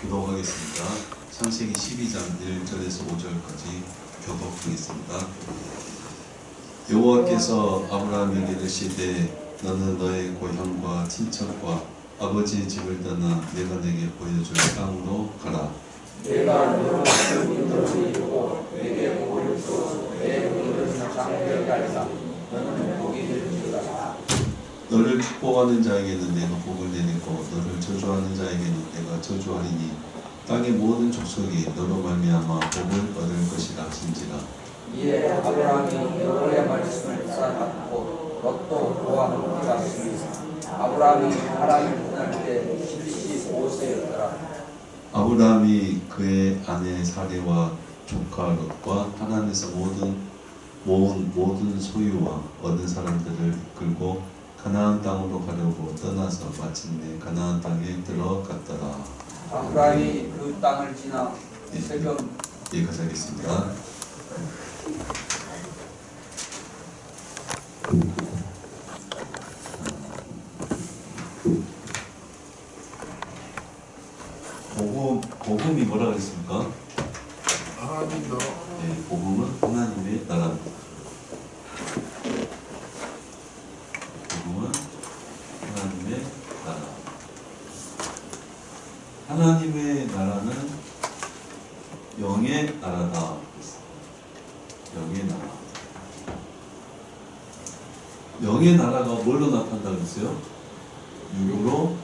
교독하겠습니다. 창세기 12장 1절에서 5절까지 교독하겠습니다. 여호와께서 아브라함에게 이르시되 너는 너의 고향과 친척과 아버지의 집을 떠나 내가 내게 보여줄 땅으로 가라. 내가 너를 인도를 이루고 내게 복을 주어서 내 문을 장대하게 하리라. 너는 복이 될 줄알아. 너를 축복하는 자에게는 내가 복을 내리고 너를 저주하는 자에게는 내가 저주하리니 땅의 모든 족속이 너로 말미암아 복을 얻을 것이라 하신지라. 이에 아브라함이 여호와의 말씀을 따라갔고 롯도 그와 함께 갔습니다. 아브라함이 하란을 떠날 때 75세였더라. 아브라함이 그의 아내 사레와 조카 롯과 하란에서 모은 모든 소유와 얻은 사람들을 이끌고 가나안 땅으로 가려고 떠나서 마침내 가나안 땅에 들어갔더라. 아브라함이 그 땅을 지나 세겜 여기까지 하겠습니다. 복음이 뭐라 그랬습니까? 하나님도 네, 복음은 하나님의 나라입니다. 복음은 하나님의 나라. 하나님의 나라는 영의 나라다. 영의 나라. 영의 나라가 뭘로 나타난다 그랬어요? 육으로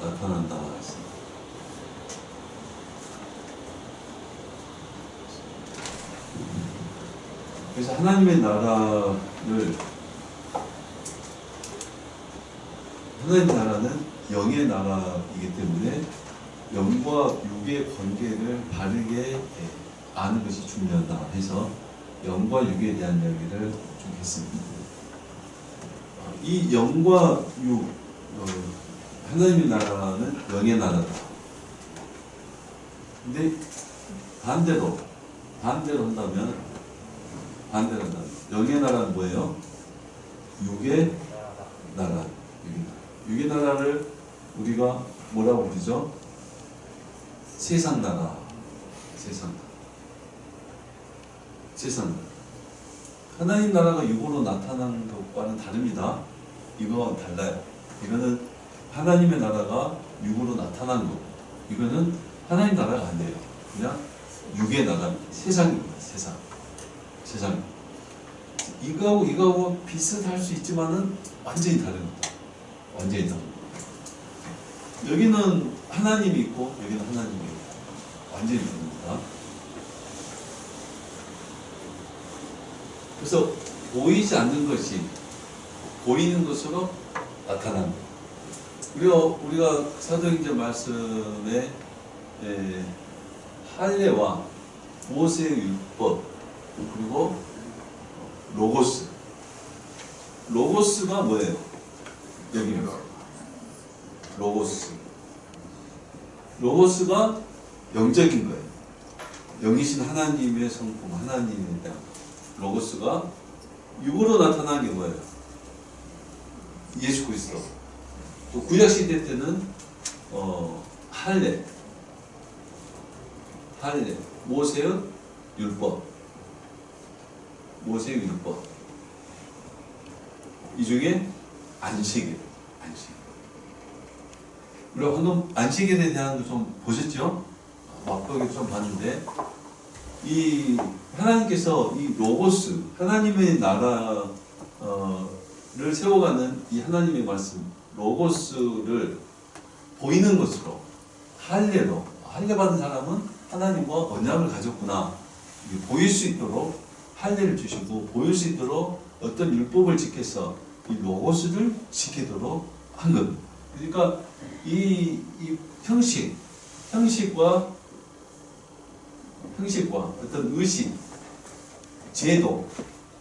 나타난다 했습니다. 그래서 하나님의 나라는 영의 나라이기 때문에 영과 육의 관계를 바르게 아는 것이 중요하다 해서 영과 육에 대한 이야기를 좀 했습니다. 이 영과 육, 하나님의 나라는 영의 나라다. 근데 반대로 한다면 영의 나라는 뭐예요? 육의 나라. 육의 나라를 우리가 뭐라고 부르죠? 세상 나라. 세상 나라. 하나님 나라가 육으로 나타나는 것과는 다릅니다. 이거와 달라요. 이거는 하나님의 나라가 육으로 나타난 거고, 이거는 하나님 나라가 아니에요. 그냥 육의 나라입니다. 세상입니다. 세상. 이거하고 비슷할 수 있지만은 완전히 다릅니다. 완전히 다릅니다. 여기는 하나님이 있고 여기는 하나님이 있고 완전히 다릅니다. 그래서 보이지 않는 것이 보이는 것으로 나타납니다. 우리가 사도행전 말씀에 할례와 모세의 율법 그리고 로고스가 뭐예요? 여기입니다. 로고스가 영적인 거예요. 영이신 하나님의 성품, 하나님에 대한 로고스가 육으로 나타난 게 뭐예요? 예수 그리스도. 또 구약 시대 때는 할례, 모세의 율법. 이 중에 안식일. 우리가 방금 안식일에 대한 거 좀 보셨죠? 맛보기 좀 봤는데, 이 하나님께서 이 로고스, 하나님의 나라를 세워가는 이 하나님의 말씀, 로고스를 보이는 것으로, 할례로, 할례 받은 사람은 하나님과 언약을 가졌구나. 보일 수 있도록 할례를 주시고, 보일 수 있도록 어떤 율법을 지켜서 이 로고스를 지키도록 한 겁니다. 그러니까 이 형식과 어떤 의식, 제도,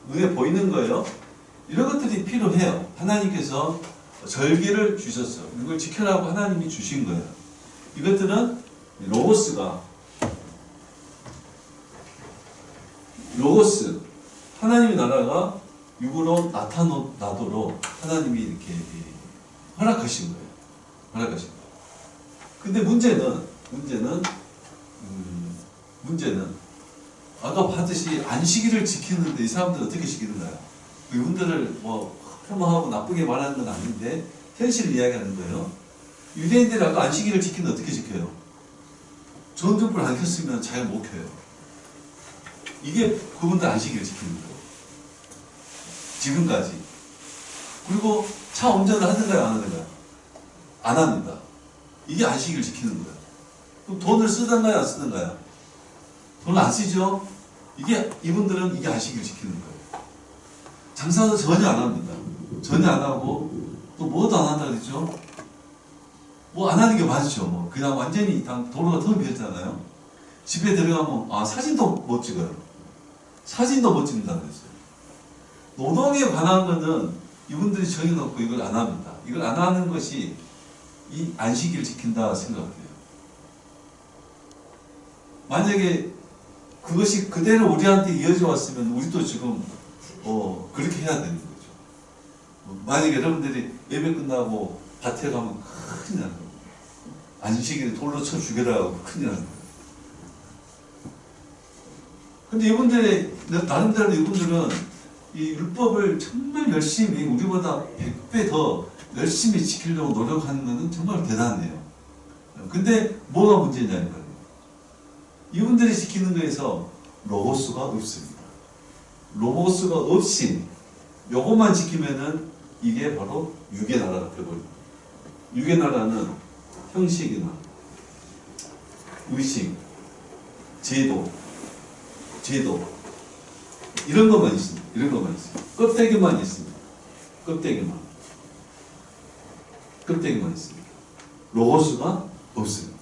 눈에 보이는 거예요. 이런 것들이 필요해요. 하나님께서 절기를 주셨어요. 이걸 지켜라고 하나님이 주신 거예요. 이것들은 로고스, 하나님의 나라가 육으로 나타나도록 하나님이 이렇게 허락하신 거예요. 근데 문제는 문제는 아까 봤듯이 안식일을 지키는데 이 사람들은 어떻게 지키는가요? 이분들을 뭐 폄하하고 나쁘게 말하는 건 아닌데 현실을 이야기하는 거예요. 유대인들이 아까 안식일을 지키는데 어떻게 지켜요? 전등불 안 켰으면 잘 못 켜요. 이게 그분들 안식일을 지키는 거예요. 지금까지. 그리고 차 운전을 하는가요, 안 하는가요? 안 합니다. 이게 안식일을 지키는 거예요. 그럼 돈을 쓰던가요, 안 쓰던가요? 돈을 안 쓰죠? 이분들은 이게 안식일을 지키는 거예요. 장사도 전혀 안 합니다. 전혀 안 하고, 또 뭐도 안 한다 그랬죠? 뭐 안 하는 게 맞죠. 뭐 그냥 완전히 도로가 텅 비었잖아요. 집에 들어가면 사진도 못 찍어요. 사진도 못 찍는다 그랬어요. 노동에 관한 거는 이분들이 정해놓고 이걸 안 합니다. 이걸 안 하는 것이 이 안식일을 지킨다 생각해요. 만약에 그것이 그대로 우리한테 이어져 왔으면 우리도 지금 그렇게 해야 되는 거죠. 만약에 여러분들이 예배 끝나고 밭에 가면 큰일 나는 거예요. 안식일에 돌로 쳐 죽여라 하고 큰일 나는 거예요. 근데 이분들의 나름대로 이분들은 이 율법을 정말 열심히 우리보다 100배 더 열심히 지키려고 노력하는 것은 정말 대단해요. 근데 뭐가 문제냐는 거예요. 이분들이 지키는 거에서 로고스가 없습니다. 로고스가 없이 요것만 지키면은 이게 바로 육의 나라가 되어버립니다. 육의 나라는 형식이나 의식, 제도 이런 것만 있습니다. 이런 것만 있습니다. 껍데기만 있습니다. 껍데기만 있습니다. 로고스가 없습니다.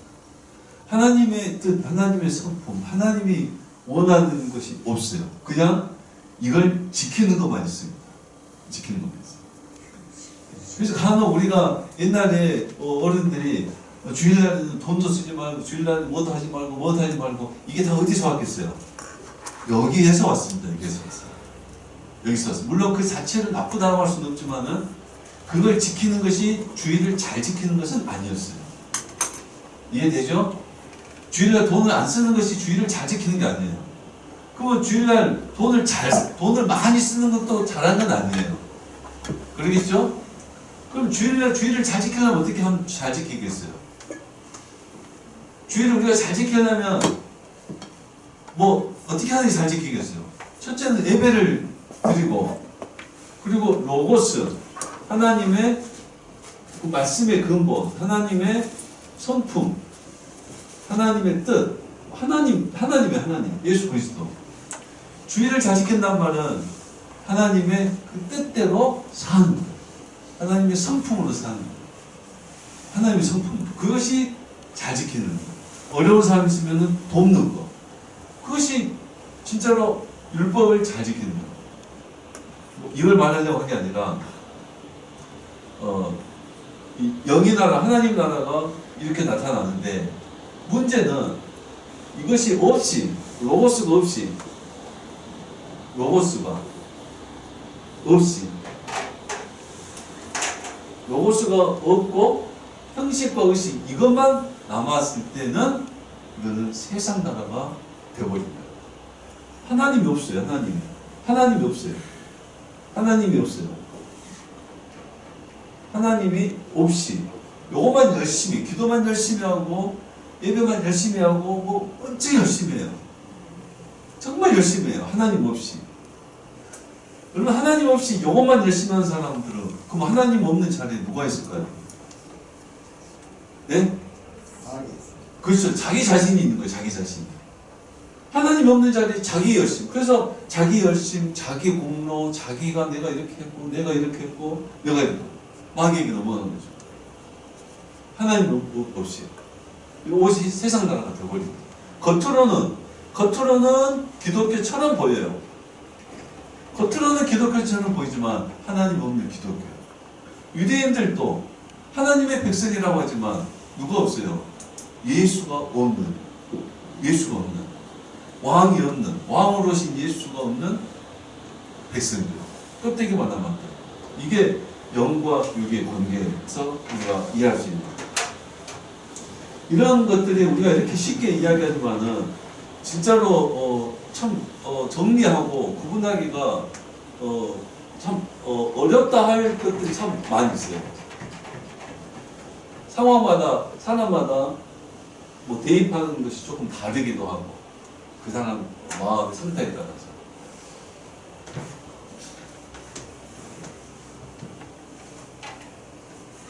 하나님의 뜻, 하나님의 성품, 하나님이 원하는 것이 없어요. 그냥 이걸 지키는 것만 있습니다. 지키는 것만 있습니다. 그래서 간혹 우리가 옛날에 어른들이 주일날에는 돈도 쓰지 말고 주일날에 뭐도 하지 말고 이게 다 어디서 왔겠어요? 여기에서 왔습니다. 여기서 왔어요. 물론 그 자체를 나쁘다고 할 수는 없지만은 그걸 지키는 것이 주일을 잘 지키는 것은 아니었어요. 이해되죠? 주일날 돈을 안 쓰는 것이 주일을 잘 지키는 게 아니에요. 그러면 주일날 돈을 많이 쓰는 것도 잘하는 건 아니에요. 그러겠죠? 그럼 주일날 주일을 잘 지키려면 어떻게 하면 잘 지키겠어요? 주일을 우리가 잘 지키려면 뭐 어떻게 하는 게 잘 지키겠어요? 첫째는 예배를 드리고, 그리고 로고스, 하나님의 그 말씀의 근본, 하나님의 성품, 하나님의 뜻, 하나님, 예수 그리스도. 주일을 잘 지킨다는 말은 하나님의 그 뜻대로 사는 거예요. 하나님의 성품으로 사는 거예요. 하나님의 성품. 그것이 잘 지키는 거예요. 어려운 사람 있으면 돕는 거. 그것이 진짜로 율법을 잘 지키는 거예요. 이걸 말하려고 한 게 아니라 이 영의 나라, 하나님 나라가 이렇게 나타나는데 문제는 이것이 없이, 로고스가 없고 형식과 의식 이것만 남았을 때는 이거는 세상 나라가 되어버립니다. 하나님이 없어요. 하나님이 없어요. 하나님이 없이 요것만 열심히, 기도만 열심히 하고 예배만 열심히 하고 뭐 언제 열심히 해요. 정말 열심히 해요. 하나님 없이. 그러면 하나님 없이 요것만 열심히 하는 사람들은 그럼 하나님 없는 자리에 누가 있을까요? 네? 그렇죠. 자기 자신이 있는 거예요. 자기 자신이. 하나님 없는 자리에 자기 열심. 그래서 자기 열심, 자기 공로, 자기가 내가 이렇게 했고 내가 이렇게 했고 내가 이렇게 마귀에게 넘어가는 거죠. 하나님 없이. 이것이 세상 나라가 되어버립니다. 겉으로는 기독교처럼 보여요. 겉으로는 기독교처럼 보이지만 하나님 없는 기독교예요. 유대인들도 하나님의 백성이라고 하지만 누가 없어요? 예수가 없는 왕이 없는, 왕으로 오신 예수가 없는 백성들. 껍데기만 남았다. 이게 영과 육의 관계에서 우리가 이해할 수 있는 거예요. 이런 것들이 우리가 이렇게 쉽게 이야기하지만은 진짜로 참 정리하고 구분하기가 참 어렵다 할 것들이 참 많이 있어요. 상황마다 사람마다 뭐 대입하는 것이 조금 다르기도 하고 그 사람 마음의 상태에 따라서.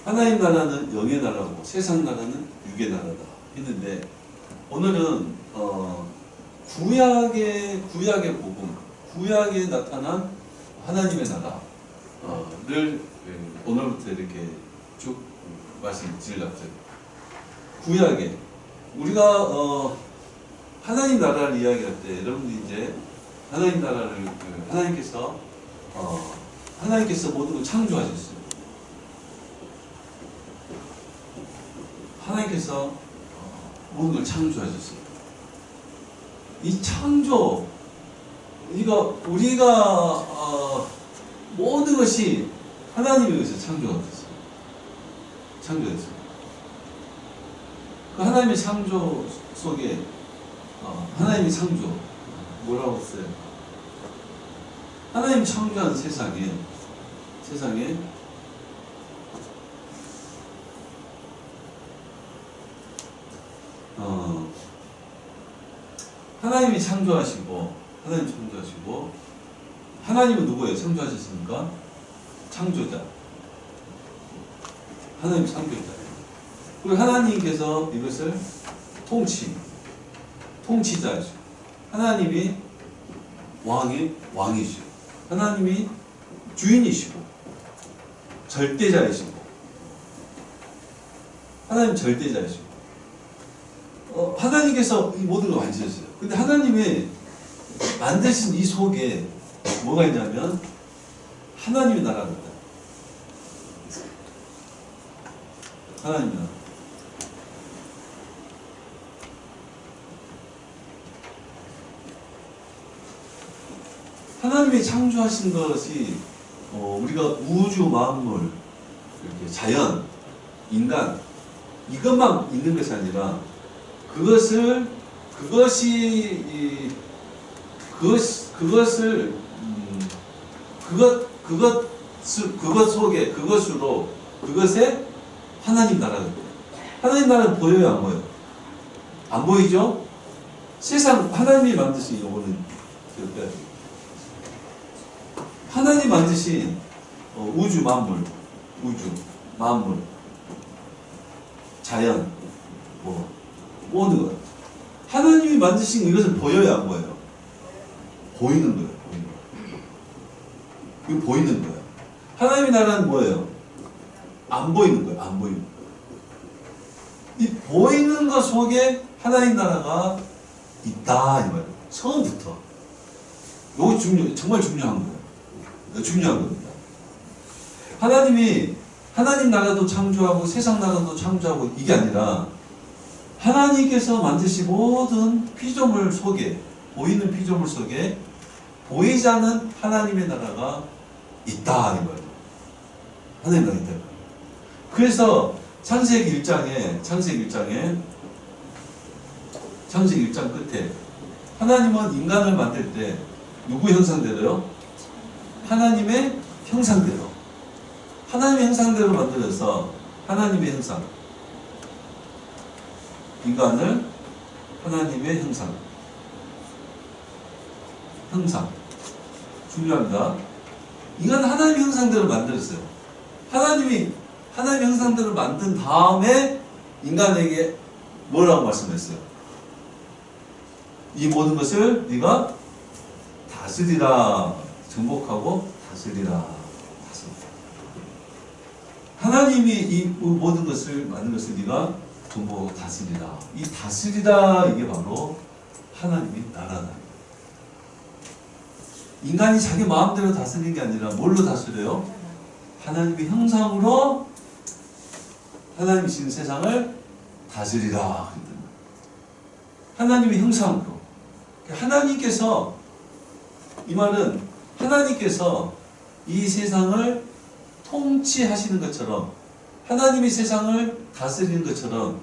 하나님 나라는 영의 나라고 세상 나라는 육의 나라다 했는데 오늘은 구약의 복음, 구약에 나타난 하나님의 나라를 오늘부터 이렇게 쭉 말씀드리려고 해요. 구약에 우리가 하나님 나라를 이야기할 때 여러분들이 이제 하나님 나라를 하나님께서 모든 걸 창조하셨어요. 하나님께서 모든 걸 창조하셨어요. 이 창조, 우리가 모든 것이 하나님에 의해서 창조가 됐어요. 창조됐어요. 그 하나님의 창조 속에 하나님의 창조 뭐라고 했어요? 하나님 창조한 세상에 하나님이 창조하시고 하나님은 누구예요? 창조하셨습니까? 창조자. 하나님 창조자. 그리고 하나님께서 이것을 통치자이시고 하나님이 왕이시고 하나님이 주인이시고 절대자이시고 하나님 절대자이시고 하나님께서 이 모든 걸 만지셨어요. 근데 하나님이 만드신 이 속에 뭐가 있냐면 하나님의 나라가 있다. 하나님의 나라. 하나님이 창조하신 것이 우리가 우주 만물, 이렇게 자연, 인간 이것만 있는 것이 아니라 그것을 그것 속에 그것에 하나님 나라가 있어요. 하나님 나라는 보여요, 안 보여요? 안 보이죠? 세상 하나님이 만드신 요거는 하나님 만드신 우주 만물, 자연, 모든 것. 하나님이 만드신 이것을 보여요, 안 보여요? 보이는 거예요, 이거 보이는 거예요. 하나님의 나라는 뭐예요? 안 보이는 거예요, 안 보이는 거예요. 이 보이는 것 속에 하나님 나라가 있다, 이 말이에요. 처음부터. 이거 정말 중요한 거예요. 중요한 겁니다. 하나님 나라도 창조하고 세상 나라도 창조하고 이게 아니라 하나님께서 만드신 모든 피조물 속에 보이는 피조물 속에 보이지 않는 하나님의 나라가 있다 이 말이에요. 하나님 나라가 있다. 그래서 창세기 1장 끝에 하나님은 인간을 만들 때 누구 형상대로요? 하나님의 형상대로 만들어서 하나님의 형상 인간을 하나님의 형상 중요합니다. 인간은 하나님의 형상대로 만들었어요. 하나님의 형상대로 만든 다음에 인간에게 뭐라고 말씀했어요? 이 모든 것을 네가 다스리라. 정복하고 다스리라. 하나님이 이 모든 것을 만든 것을 네가 정복하고 다스리라. 이 다스리다 이게 바로 하나님의 나라다. 인간이 자기 마음대로 다스리는 게 아니라 뭘로 다스려요? 하나님의 형상으로 하나님이 지은 세상을 다스리라. 하나님의 형상으로. 하나님께서 이 말은 하나님께서 이 세상을 통치하시는 것처럼 하나님이 세상을 다스리는 것처럼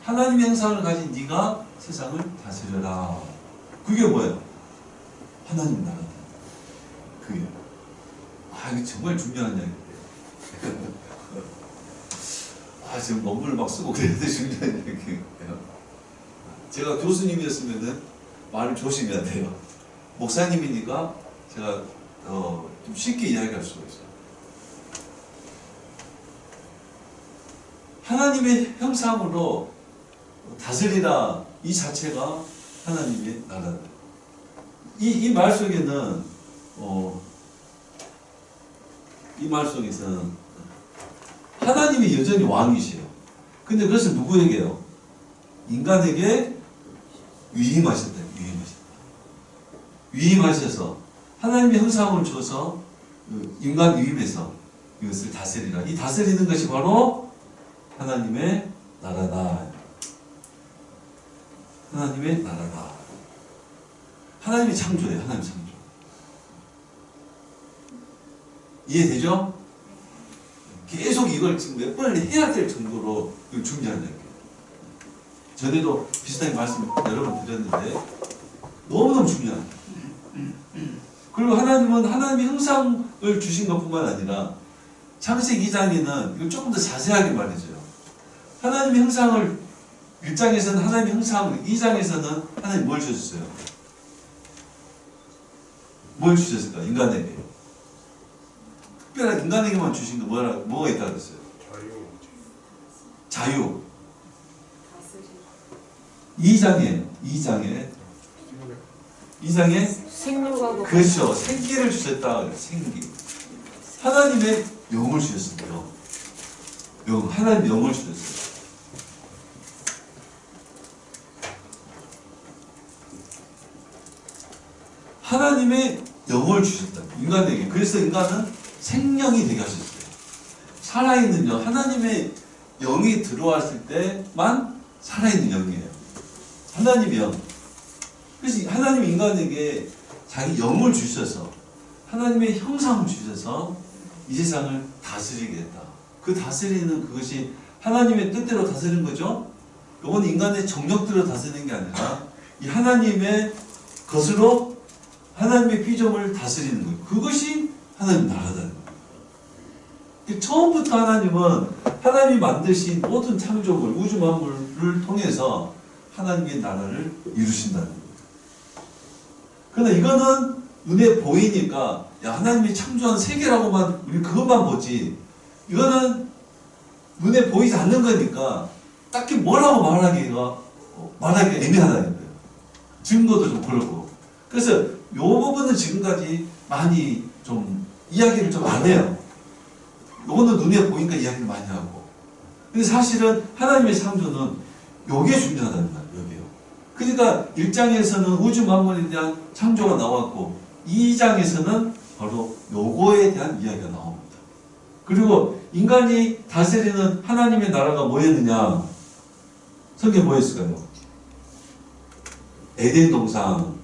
하나님의 형상을 가진 네가 세상을 다스려라. 그게 뭐예요? 하나님 나라다. 그게. 이게 정말 중요한 이야기예요. 지금 논문을 막 쓰고 그래도 중요한 이야기예요. 제가 교수님이었으면은 말을 조심해야 돼요. 목사님이니까 제가 좀 쉽게 이야기할 수가 있어요. 하나님의 형상으로 다스리라 이 자체가 하나님의 나라다. 이 말 속에는 이 말 속에서는 하나님이 여전히 왕이시에요. 근데 그것을 누구에게요? 인간에게 위임하셨다. 위임하셔서 하나님의 형상을 줘서 인간 위임해서 이것을 다스리라. 이 다스리는 것이 바로 하나님의 나라다. 하나님의 나라다. 하나님의 창조예요. 하나님의 창조. 이해되죠? 계속 이걸 지금 몇 번을 해야 될 정도로 중요한 얘기예요. 전에도 비슷하게 말씀 여러 번 드렸는데 너무너무 중요한. 그리고 하나님은 하나님의 형상을 주신 것뿐만 아니라 창세기 2장에는 이걸 조금 더 자세하게 말해줘요. 하나님의 형상을 1장에서는 하나님의 형상을, 2장에서는 하나님 뭘 주셨어요? 뭘 주셨을까? 인간에게. 특별하게 인간에게만 주신 거 뭐가 있다고 그랬어요? 자유. 2장에 생육하고 그렇죠. 생기를 주셨다. 생기. 하나님의 영을 주셨어요. 하나님의 영을 주셨어요. 하나님의 영을 주셨다. 인간에게. 그래서 인간은 생명이 되게 하셨어요. 살아있는 영. 하나님의 영이 들어왔을 때만 살아있는 영이에요. 하나님의 영. 그래서 하나님이 인간에게 자기 영을 주셔서 하나님의 형상을 주셔서 이 세상을 다스리게 했다. 그 다스리는 그것이 하나님의 뜻대로 다스리는 거죠. 이건 인간의 정력대로 다스리는 게 아니라 이 하나님의 것으로 하나님의 피조물을 다스리는 거예요. 그것이 하나님 나라다는 거예요. 처음부터 하나님은 하나님이 만드신 모든 창조물, 우주 만물을 통해서 하나님의 나라를 이루신다는 거예요. 그러나 이거는 눈에 보이니까 하나님이 창조한 세계라고만 우리 그것만 보지, 이거는 눈에 보이지 않는 거니까 딱히 뭐라고 말하기가 애매하다는 거예요. 증거도 좀 그렇고. 그래서 이 부분은 지금까지 많이 좀 이야기를 좀 안 해요. 이거는 눈에 보이니까 이야기를 많이 하고. 근데 사실은 하나님의 창조는 요게 중요하다는 거예요. 여기요. 그러니까 1장에서는 우주 만물에 대한 창조가 나왔고 2장에서는 바로 요거에 대한 이야기가 나옵니다. 그리고 인간이 다스리는 하나님의 나라가 뭐였느냐? 성경에 뭐였을까요? 에덴 동산.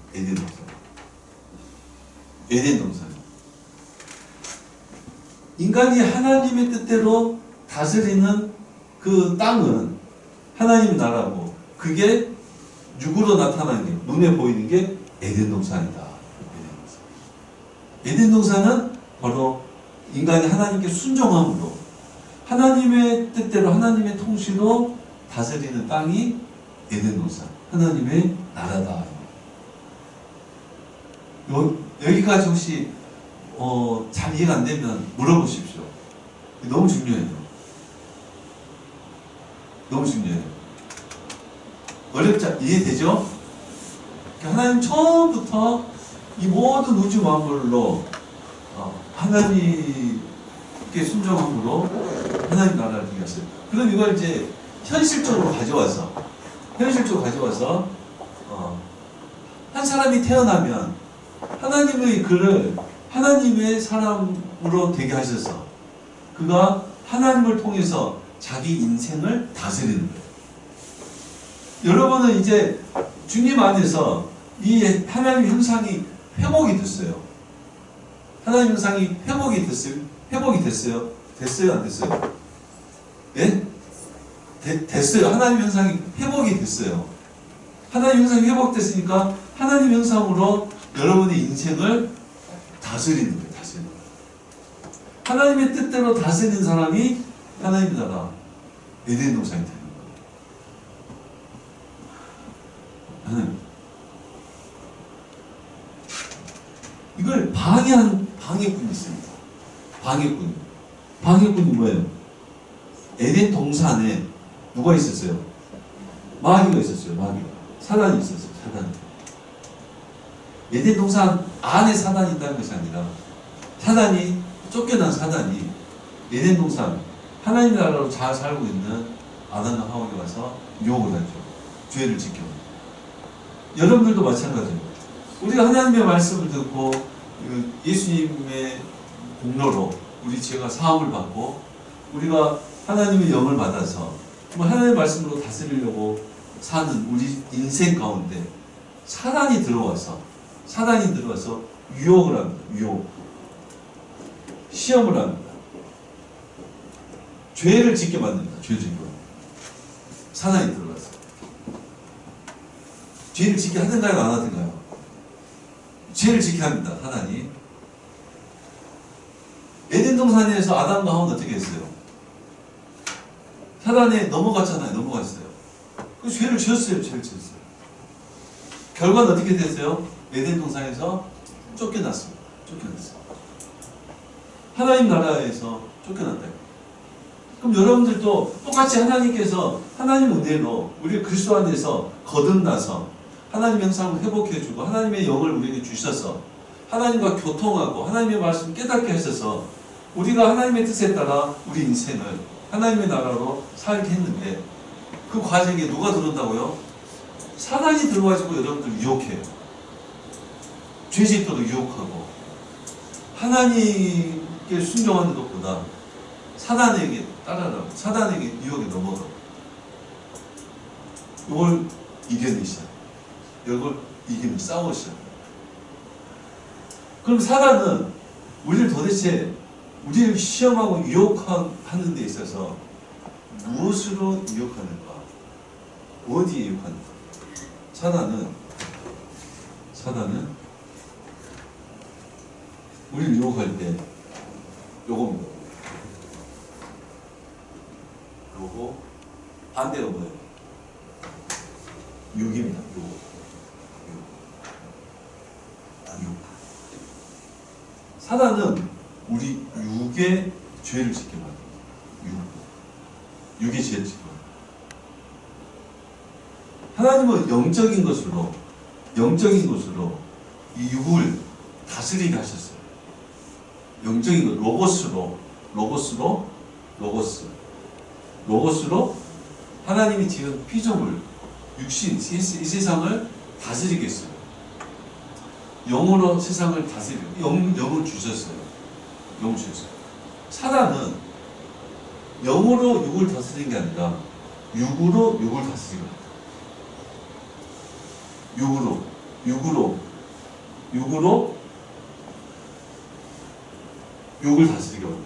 인간이 하나님의 뜻대로 다스리는 그 땅은 하나님의 나라고, 그게 육으로 나타나는 게, 눈에 보이는 게 에덴 동산이다. 에덴 동산은 바로 인간이 하나님께 순종함으로 하나님의 뜻대로 하나님의 통치로 다스리는 땅이 에덴 동산, 하나님의 나라다. 여기까지 혹시 잘 이해가 안 되면 물어보십시오. 너무 중요해요. 너무 중요해요. 어렵지, 이해되죠? 하나님 처음부터 이 모든 우주 만물로 하나님께 순종함으로 하나님 나라를 이루었어요. 그럼 이걸 이제 현실적으로 가져와서 한 사람이 태어나면 하나님의 그를 하나님의 사람으로 되게 하셔서 그가 하나님을 통해서 자기 인생을 다스리는 거예요. 여러분은 이제 주님 안에서 이 하나님의 형상이 회복이 됐어요. 하나님 형상이 회복이 됐어요? 됐어요? 안 됐어요? 예? 됐어요. 하나님 형상이 회복이 됐어요. 하나님 형상이 회복됐으니까 하나님 형상으로 여러분의 인생을 다스리는 거예요. 다스리는 거예요. 하나님의 뜻대로 다스리는 사람이 하나님의 나라 에덴 동산이 되는 거예요. 하나님. 이걸 방해한 방해꾼이 있습니다. 방해꾼. 방해꾼이 뭐예요? 에덴 동산에 누가 있었어요? 마귀가 있었어요. 마귀가. 사단이 있었어요. 사단이. 에덴 동산 안에 사단이 있다는 것이 아니라 사단이 쫓겨난 사단이 에덴 동산 하나님 나라로 잘 살고 있는 아담과 하와에게 와서 유혹을 하죠. 죄를 지켜. 여러분들도 마찬가지예요. 우리가 하나님의 말씀을 듣고 예수님의 공로로 우리 죄가 사함을 받고 우리가 하나님의 영을 받아서 하나님의 말씀으로 다스리려고 사는 우리 인생 가운데 사단이 들어와서 유혹을 합니다. 유혹. 시험을 합니다. 죄를 짓게 만듭니다. 죄를 짓게 만듭니다. 사단이 들어가서 죄를 짓게 하든가요? 안 하든가요? 죄를 짓게 합니다. 하나님. 에덴 동산에서 아담과 하와는 어떻게 했어요? 사단에 넘어갔잖아요. 넘어갔어요. 그 죄를 지었어요. 죄를 지었어요. 결과는 어떻게 됐어요? 에덴 동산에서 쫓겨났습니다. 쫓겨났어요. 하나님 나라에서 쫓겨났다. 그럼 여러분들도 똑같이 하나님께서 하나님 은혜로 우리 그리스도 안에서 거듭나서 하나님 형상을 회복해주고 하나님의 영을 우리에게 주셔서 하나님과 교통하고 하나님의 말씀을 깨닫게 하셔서 우리가 하나님의 뜻에 따라 우리 인생을 하나님의 나라로 살게 했는데 그 과정에 누가 들어온다고요? 사단이 들어와가지고 여러분들 유혹해요. 죄짓도록 유혹하고 하나님께 순종하는 것보다 사단에게 따라가고 사단에게 유혹에 넘어가고 이걸 이겨내셔야 돼요. 이걸 이기면 싸우셔야 돼요. 그럼 사단은 우리를 도대체 우리를 시험하고 유혹하는 데 있어서 무엇으로 유혹하는가? 어디에 유혹하는가? 사단은 우리를 유혹할 때 요겁니다. 요거 반대가 뭐예요? 육입니다. 육. 사단은 우리 육의 죄를 짓게 만듭니다. 육의 죄를 짓게 만듭니다. 하나님은 영적인 것으로 이 육을 다스리게 하셨어요. 영적인 것, 로고스로 하나님이 지은 피조물, 육신, 이 세상을 다스리겠어요. 영으로 세상을 다스리고 영을 주셨어요. 영을 주셨어요. 사단은 영으로 육을 다스리는 게 아니라 육으로 육을 다스리게 합니다. 육으로 육을 다스리게 합니다.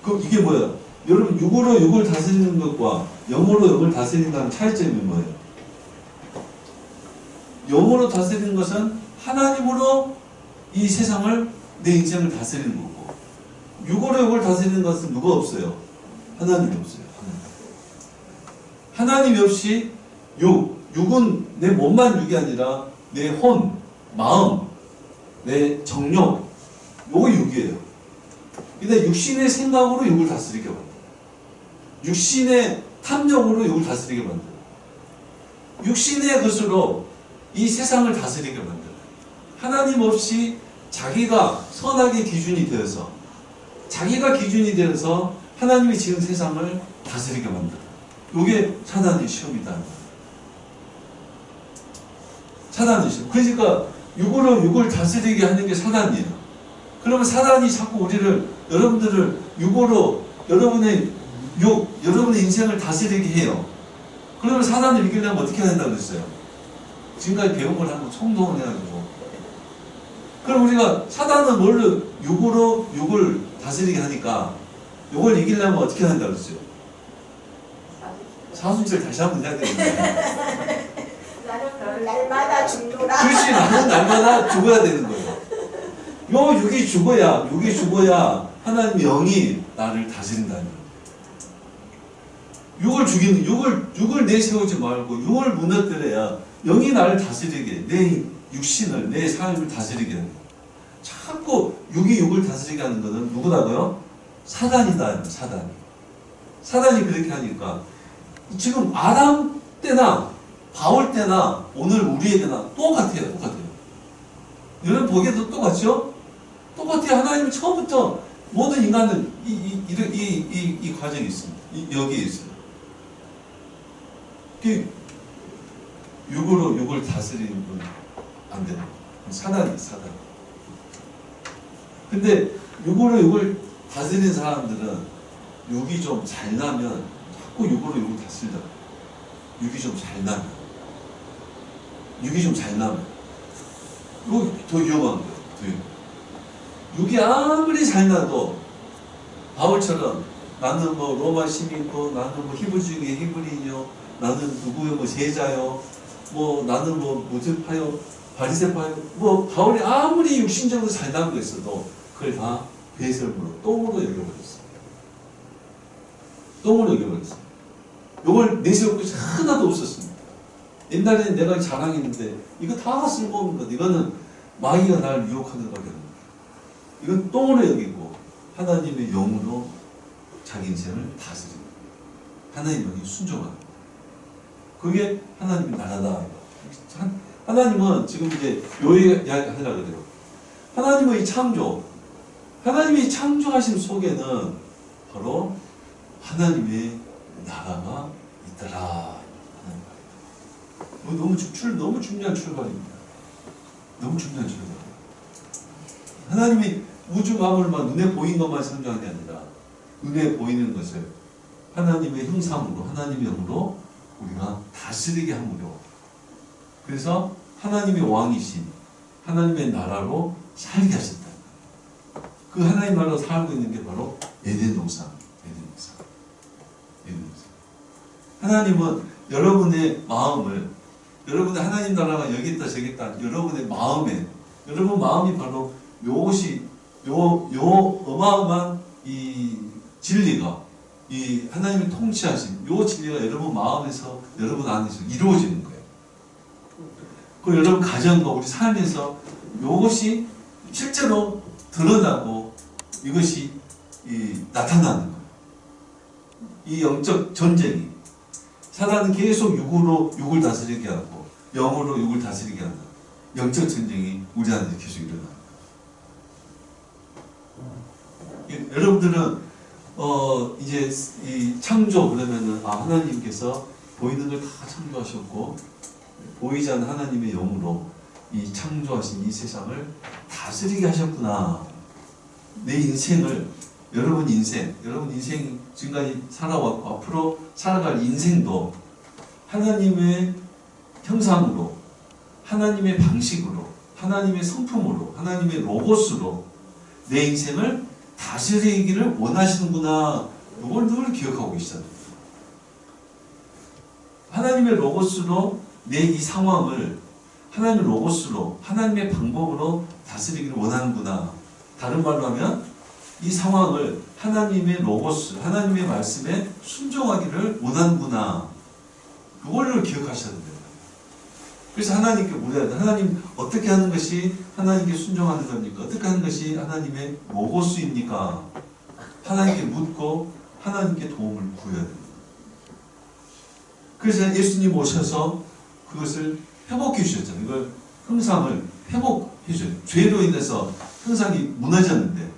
그럼 이게 뭐야? 여러분 육으로 육을 다스리는 것과 영으로 영을 다스린다는 차이점이 뭐예요? 영으로 다스리는 것은 하나님으로 이 세상을 내 인생을 다스리는 거고 육으로 육을 다스리는 것은 누가 없어요? 하나님이 없어요. 하나님이 없이 육은 내 몸만 육이 아니라 내 혼, 마음, 내 정욕 요거 육이에요. 근데 육신의 생각으로 육을 다스리게 만들어요. 육신의 탐욕으로 육을 다스리게 만들어요. 육신의 것으로 이 세상을 다스리게 만들어요. 하나님 없이 자기가 선악의 기준이 되어서 하나님이 지은 세상을 다스리게 만들어요. 이게 사단의 시험이다. 사단의 시험. 그러니까 육을 다스리게 하는 게 사단이에요. 그러면 사단이 자꾸 여러분들을 육으로 여러분의 인생을 다스리게 해요. 그러면 사단을 이기려면 어떻게 해야 된다고 그랬어요? 지금까지 배운 걸 한번 총동원 해가지고. 그럼 우리가 사단은 뭘로 육으로 육을 다스리게 하니까 이걸 이기려면 어떻게 한다고 그랬어요? 사순절 다시 한번 해야 되는데. 나는 날마다 죽노라. 그렇지, 나는 날마다 죽어야 되는 거예요. 요 육이 죽어야 하나님 영이 나를 다스린다는 거예요. 육을 내세우지 말고 육을 무너뜨려야 영이 나를 다스리게, 내 육신을, 내 삶을 다스리게 하는 거예요. 자꾸 육을 다스리게 하는 것은 누구라고요? 사단이다. 사단이 그렇게 하니까 지금 아담 때나 바울 때나 오늘 우리에게나 똑같아요. 여러분 보기에도 똑같죠? 똑같아요. 하나님은 처음부터 모든 인간은 이 과정이 있습니다. 여기에 있어요. 육을 다스리는 분 안 되는 사단. 근데 육을 다스리는 사람들은 육이 좀 잘 나면 자꾸 육을 다스리다. 육이 좀 잘 나면 이거 더 위험한 거예요. 육이 아무리 잘 나도 바울처럼 나는 뭐 로마 시민이고 나는 뭐 히브리족의 히브리인이요, 나는 누구의 뭐 제자요, 뭐 나는 뭐 무죄파요, 바리새파요, 뭐 바울이 아무리 육신적으로 잘 나고 있어도 그걸 다 배설물로 똥으로 여겨버렸어요. 이걸 내세울 것이 하나도 없었습니다. 옛날에는 내가 자랑했는데 이거 다 쓸모없는 것. 이거는 마귀가 날 유혹하는 거거든요. 이건 똥으로 여기고 하나님의 영으로 자기 인생을 다스리는 거예요. 하나님의 영이 순종하는 거예요. 그게 하나님의 나라다. 하나님은 지금 이제 요 이야기 하려고 그래요. 하나님의 창조하심 속에는 바로 하나님의 나라가 있더라. 너무 중요한 출발입니다. 하나님이 우주 만물만 눈에 보이는 것만 창조한 게 아니라 눈에 보이는 것을 하나님의 형상으로, 하나님의 영으로 우리가 다스리게 함으로, 그래서 하나님의 왕이신 하나님의 나라로 살게 하셨다. 그 하나님 나라로 살고 있는 게 바로 에덴 동산. 하나님은 여러분의 마음을, 여러분의 하나님 나라가 여기 있다 저기 있다, 여러분의 마음에, 여러분 마음이 바로 요것이 요 어마어마한 이 진리가, 이 하나님의 통치하신 요 진리가 여러분 마음에서, 여러분 안에서 이루어지는 거예요. 그리고 여러분 가정과 우리 삶에서 요것이 실제로 드러나고 이것이 나타나는 거예요. 이 영적 전쟁이, 사단은 계속 육을 다스리게 하고 영으로 육을 다스리게 하는 영적 전쟁이 우리 안에서 계속 일어나는 거예요. 여러분들은 이제 이 창조 그러면은 하나님께서 보이는 걸 다 창조하셨고 보이지 않는 하나님의 영으로 이 창조하신 이 세상을 다스리게 하셨구나. 내 인생을, 여러분 인생 지금까지 살아왔고 앞으로 살아갈 인생도 하나님의 형상으로, 하나님의 방식으로, 하나님의 성품으로, 하나님의 로고스로 내 인생을 다스리기를 원하시는구나. 이걸 늘 기억하고 계시잖아요. 하나님의 로고스로 내 이 상황을 하나님의 로고스로, 하나님의 방법으로 다스리기를 원하는구나. 다른 말로 하면 이 상황을 하나님의 로고스, 하나님의 말씀에 순종하기를 원하는구나. 그걸 기억하셔야 됩니다. 그래서 하나님께 물어야 돼. 하나님 어떻게 하는 것이 하나님께 순종하는 겁니까? 어떻게 하는 것이 하나님의 로고스입니까? 하나님께 묻고 하나님께 도움을 구해야 됩니다. 그래서 예수님 오셔서 그것을 회복해 주셨잖아요. 이걸 형상을 회복해 주셨어요. 죄로 인해서 형상이 무너졌는데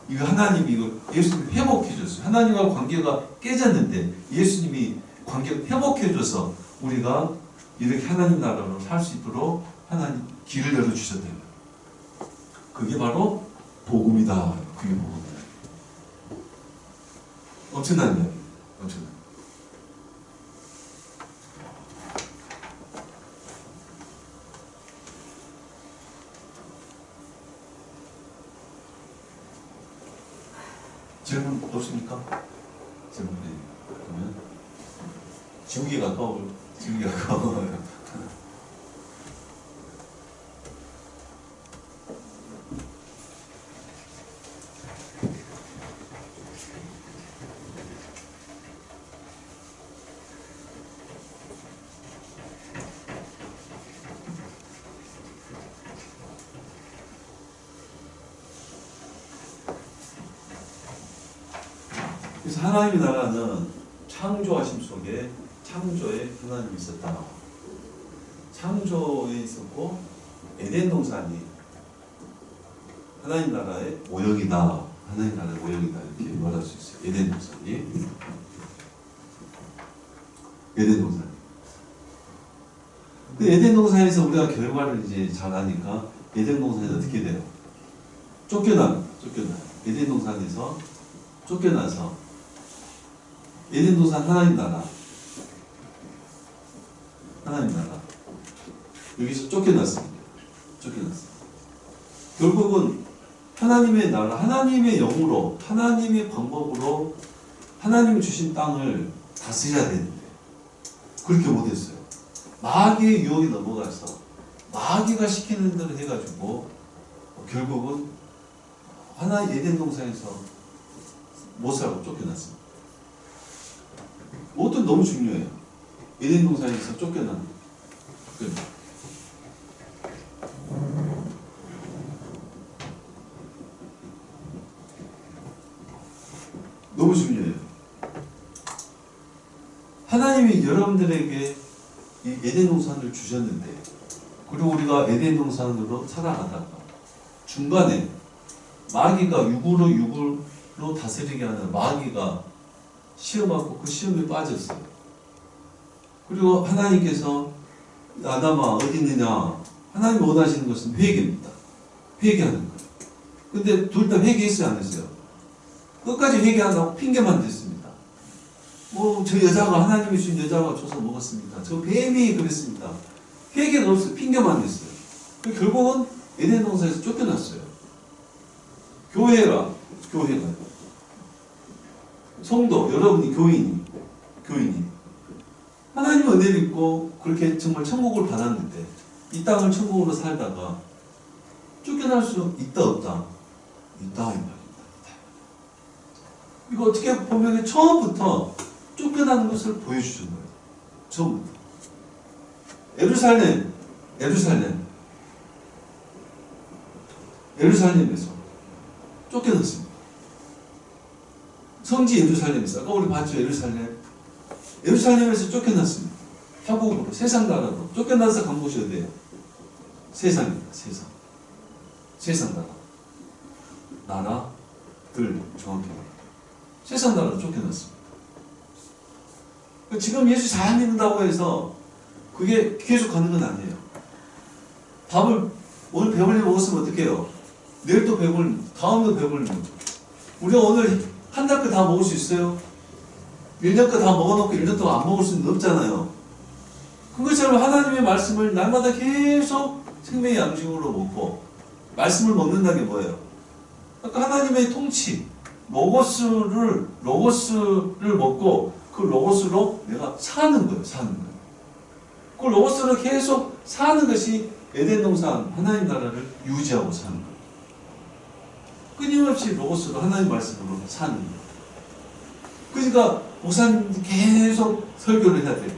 이거 하나님이 이거 예수님이 회복해 줬어요. 하나님과 관계가 깨졌는데 예수님이 관계를 회복해 줘서 우리가 이렇게 하나님 나라로 살 수 있도록 하나님 길을 열어 주셨대요. 그게 바로 복음이다. 그게 복음이다. 엄청난 이야기. 엄청난. 질문 없습니까? 질문이 그러면 지우기 가까워요. 지우기 가까워요. 그래서 하나님의 나라는 창조하심 속에 창조에 하나님이 있었다. 창조에 있었고 에덴 동산이 하나님 나라의 모형이다. 하나님 나라의 모형이다. 이렇게 말할 수 있어요. 에덴 동산이. 에덴 동산. 근데 에덴 동산에서 우리가 결과를 이제 잘 아니까 에덴 동산에서 어떻게 돼요? 쫓겨나. 에덴 동산에서 쫓겨나서 에덴 동산 하나님 나라. 여기서 쫓겨났습니다. 결국은 하나님의 나라, 하나님의 영으로, 하나님의 방법으로 하나님이 주신 땅을 다스려야 되는데 그렇게 못했어요. 마귀의 유혹에 넘어가서 마귀가 시키는 대로 해가지고 결국은 하나님 에덴 동산에서 못 살고 쫓겨났습니다. 이것도 너무 중요해요. 에덴 동산에서 쫓겨난 너무 중요해요. 하나님이 여러분들에게 이 에덴 동산을 주셨는데 그리고 우리가 에덴 동산으로 살아가다가 중간에 마귀가 육으로 다스리게 하는 마귀가 시험하고 그 시험에 빠졌어요. 그리고 하나님께서 아담아 어디 있느냐? 하나님이 원하시는 것은 회개입니다. 회개하는 거예요. 근데 둘 다 회개했어요, 안 했어요? 끝까지 회개한다고 핑계만 댔습니다. 저 여자가 하나님이 주신 여자가 줘서 먹었습니다. 저 뱀이 그랬습니다. 회개는 없어요. 핑계만 댔어요. 결국은 에덴 동산에서 쫓겨났어요. 교회가 성도, 여러분이 교인이 하나님 은혜를 입고 그렇게 정말 천국을 받았는데 이 땅을 천국으로 살다가 쫓겨날 수 있다 없다? 있다 이 말입니다. 이거 어떻게 보면 처음부터 쫓겨나는 것을 보여주신 거예요. 처음부터. 예루살렘에서 쫓겨났습니다. 성지 예루살렘에서 아까 우리 봤죠. 예루살렘에서 쫓겨났습니다. 타국으로 세상 나라로 쫓겨나서 간 곳이 어디예요? 세상입니다. 세상 나라들 정확히 세상 나라로 쫓겨났습니다. 지금 예수 잘 믿는다고 해서 그게 계속 가는 건 아니에요. 밥을 오늘 배불리 먹었으면 어떡해요? 내일 또 배불리, 다음도 배불리. 우리가 오늘 한 달 거 다 먹을 수 있어요? 1년 거 다 먹어놓고 1년 동안 안 먹을 수는 없잖아요. 그것처럼 하나님의 말씀을 날마다 계속 생명의 양식으로 먹고 말씀을 먹는다는 게 뭐예요? 아까 하나님의 통치, 로고스를 먹고 그 로고스로 내가 사는 거예요. 그 로고스로 계속 사는 것이 에덴 동산 하나님 나라를 유지하고 사는 거예요. 끊임없이 로고스로 하나님 말씀으로 사는 거예요. 그러니까 목사님도 계속 설교를 해야 되고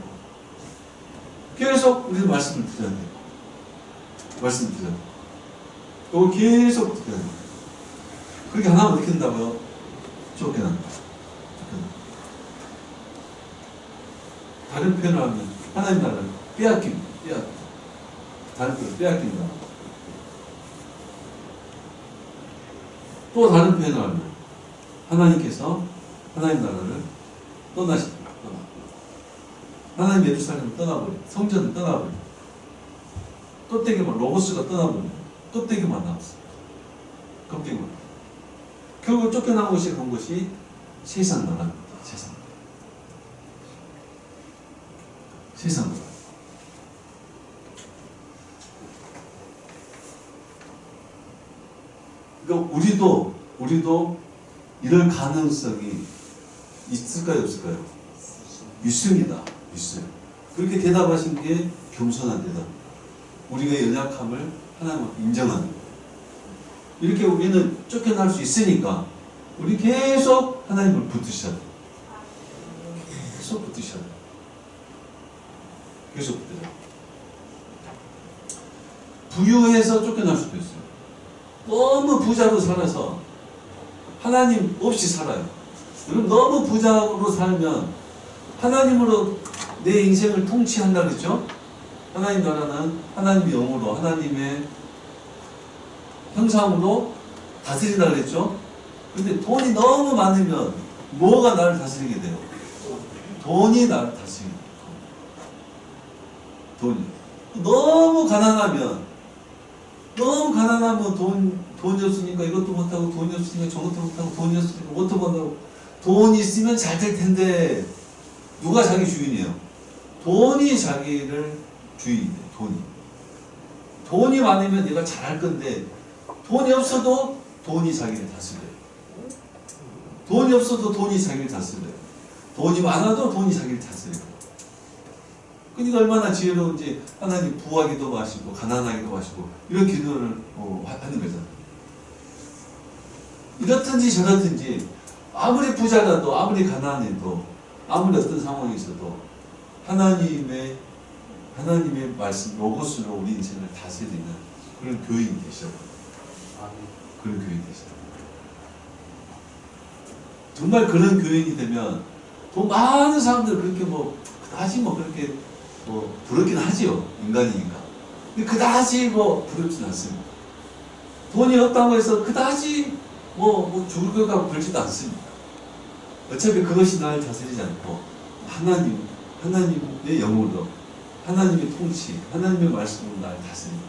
계속 우리 말씀을 드려야 되고 그걸 계속 드려야 되고 그렇게 안 하면 어떻게 된다고요? 쫓겨난다. 다른 표현을 하면 하나님 나라를 빼앗깁니다. 다른 표현을 빼앗긴다. 또 다른 표현을 하면 하나님께서 하나님 나라를 떠나십니다. 하나님 예루살렘을 떠나버려. 성전을 떠나버려. 껍데기만 로고스가 떠나버려. 껍데기만 남았어. 껍데기만. 결국 쫓겨난 곳이 간 곳이 세상 나라입니다. 세상 나라. 그러니까 우리도 이럴 가능성이 있을까요, 없을까요? 있습니다. 있어요. 그렇게 대답하신 게 겸손한 대답. 우리가 연약함을 하나님 앞에 인정하는 거예요. 이렇게 우리는 쫓겨날 수 있으니까 우리 계속 하나님을 붙드셔야 돼요. 계속 붙드셔야 돼요. 계속 붙드셔야 돼요. 부유해서 쫓겨날 수도 있어요. 너무 부자로 살아서 하나님 없이 살아요. 여러분 너무 부자로 살면 하나님으로 내 인생을 통치한다 그랬죠? 하나님 나라는 하나님의 영으로 하나님의 형상으로 다스린다 그랬죠? 근데 돈이 너무 많으면 뭐가 나를 다스리게 돼요? 돈이 나를 다스리게 돼요. 돈이. 너무 가난하면 돈이 없으니까 이것도 못하고 돈이 없으니까 저것도 못하고 돈이 없으니까 그것도 못하고 돈이 있으면 잘 될 텐데 누가 자기 주인이에요? 돈이 자기를 주인이에요. 돈이 많으면 내가 잘할 건데 돈이 없어도 돈이 자기를 다스려요. 돈이 없어도 돈이 자기를 다스려요. 돈이 많아도 돈이 자기를 다스려요. 그러니까 얼마나 지혜로운지 하나님 부하기도 마시고 가난하기도 마시고 이런 기도를 하는 거잖아요. 이렇든지 저렇든지 아무리 부자라도 아무리 가난해도 아무리 어떤 상황이 있어도 하나님의 말씀 로고스로 우리 인생을 다스리는 그런 교인이 되셔요. 그런 교인이 되셔요. 정말 그런 교인이 되면 더 많은 사람들 그렇게 그다지 그렇게 부럽긴 하지요. 인간이니까. 근데 그다지 부럽진 않습니다. 돈이 없다고 해서 그다지 죽을 것 같고 그러지도 않습니다. 어차피 그것이 나를 다스리지 않고 하나님의 영으로 하나님의 통치, 하나님의 말씀으로 나를 다스립니다.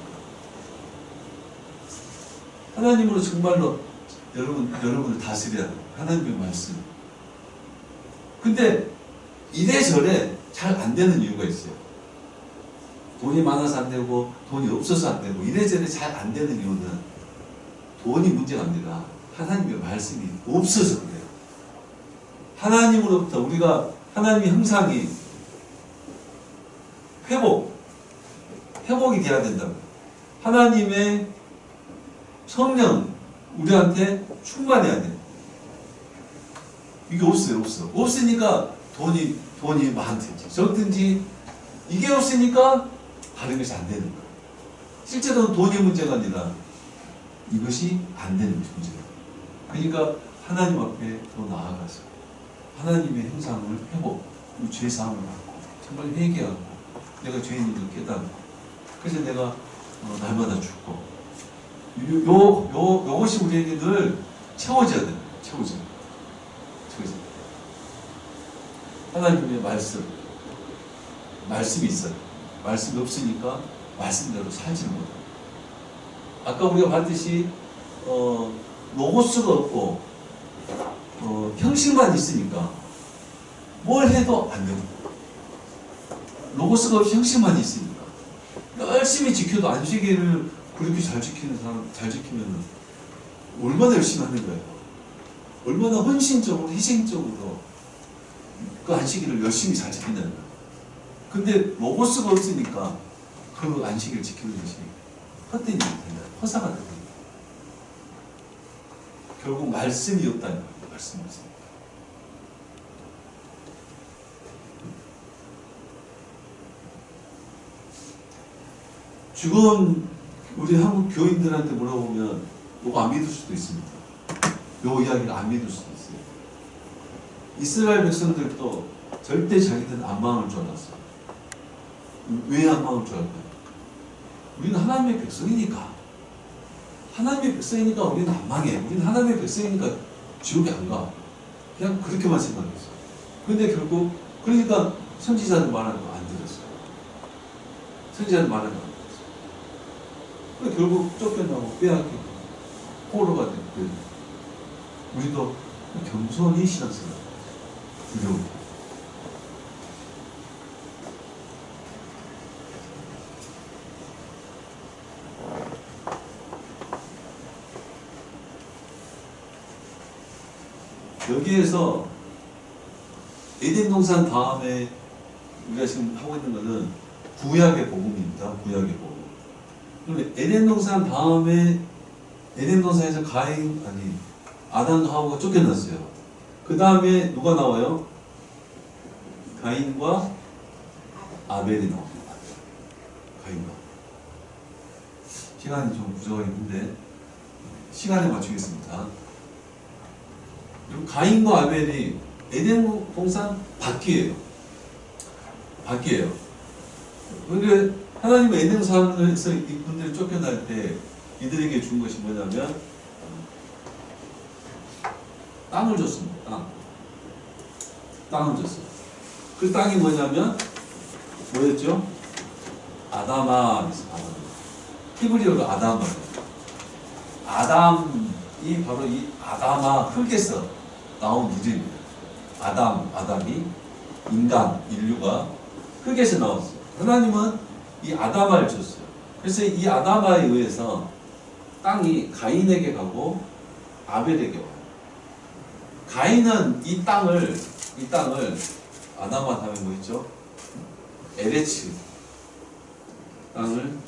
하나님으로 정말로 여러분을 다스려야 돼요. 하나님의 말씀. 근데 이래저래 잘 안 되는 이유가 있어요. 돈이 많아서 안 되고 돈이 없어서 안 되고 이래저래 잘 안 되는 이유는 돈이 문제가 아니라 하나님의 말씀이 없어서 그래요. 하나님으로부터 우리가 하나님의 형상이 회복이 돼야 된다고. 하나님의 성령 우리한테 충만해야 돼요. 이게 없어요. 없으니까 돈이 많든지 적든지 이게 없으니까 다른 것이 안 되는 거예요. 실제로는 돈이 문제가 아니라 이것이 안 되는 것이 문제예요. 그러니까 하나님 앞에 더 나아가서 하나님의 형상을 회복, 죄 사함을 받고 정말 회개하고 내가 죄인인 걸 깨닫고 그래서 내가 날마다 죽고 요것이 우리에게 늘 채워져야 돼요. 채워져야 돼요. 하나님의 말씀이 있어요. 말씀이 없으니까 말씀대로 살지는 못해요. 아까 우리가 봤듯이 로고스가 없고 형식만 있으니까 뭘 해도 안 됩니다. 로고스가 없이 형식만 있으니까 열심히 지켜도 안식일을 그렇게 잘 지키는 사람 잘 지키면 얼마나 열심히 하는 거예요. 얼마나 헌신적으로 희생적으로 그 안식일을 열심히 잘 지킨다는 거예요. 근데 로고스가 없으니까 그 안식일을 지키는 것이 헛된 일이 된다. 허사가 됩니다. 결국 말씀이 없다는 거예요. 말씀이 없습니다. 지금 우리 한국 교인들한테 물어보면 이거 안 믿을 수도 있습니다. 요 이야기를 안 믿을 수도 있어요. 이스라엘 백성들도 절대 자기들은 안 망할 줄 알았어요. 왜 안 망할 줄 알까요? 우리는 하나님의 백성이니까. 하나님의 백성이니까 우리는 안 망해. 우리는 하나님의 백성이니까 지옥에 안 가. 그냥 그렇게만 생각했어요. 근데 결국 그러니까 선지자들 말하는 거 안 들었어요. 선지자들 말하는 거 안 들었어요. 그래서 결국 쫓겨나고 빼앗기고 포로가 됐고 우리도 겸손히 신앙생활 두려워. 여기에서 에덴 동산 다음에 우리가 지금 하고 있는 것은 구약의 복음입니다. 구약의 복음. 그럼 에덴 동산 다음에 에덴 동산에서 아담과 하와가 쫓겨났어요. 그 다음에 누가 나와요? 가인과 아벨이 나옵니다. 가인과. 시간이 좀 부족하긴 한데 시간에 맞추겠습니다. 그리고 가인과 아벨이 에덴 동산 밖이에요. 밖이에요. 그런데 하나님은 에덴 동산에서 이분들이 쫓겨날 때 이들에게 준 것이 뭐냐면 땅을 줬습니다. 땅을 줬어요. 그 땅이 뭐냐면 뭐였죠? 아담아. 히브리어로 아담아. 아담이 바로 이 아담아 흙에서 나온 이름이에요. 아담이 인간, 인류가 흙에서 나왔어요. 하나님은 이 아담아를 줬어요. 그래서 이 아담아에 의해서 땅이 가인에게 가고 아벨에게 와요. 가인은 이 땅을 아담아 다음에 뭐 있죠? 에레츠 땅을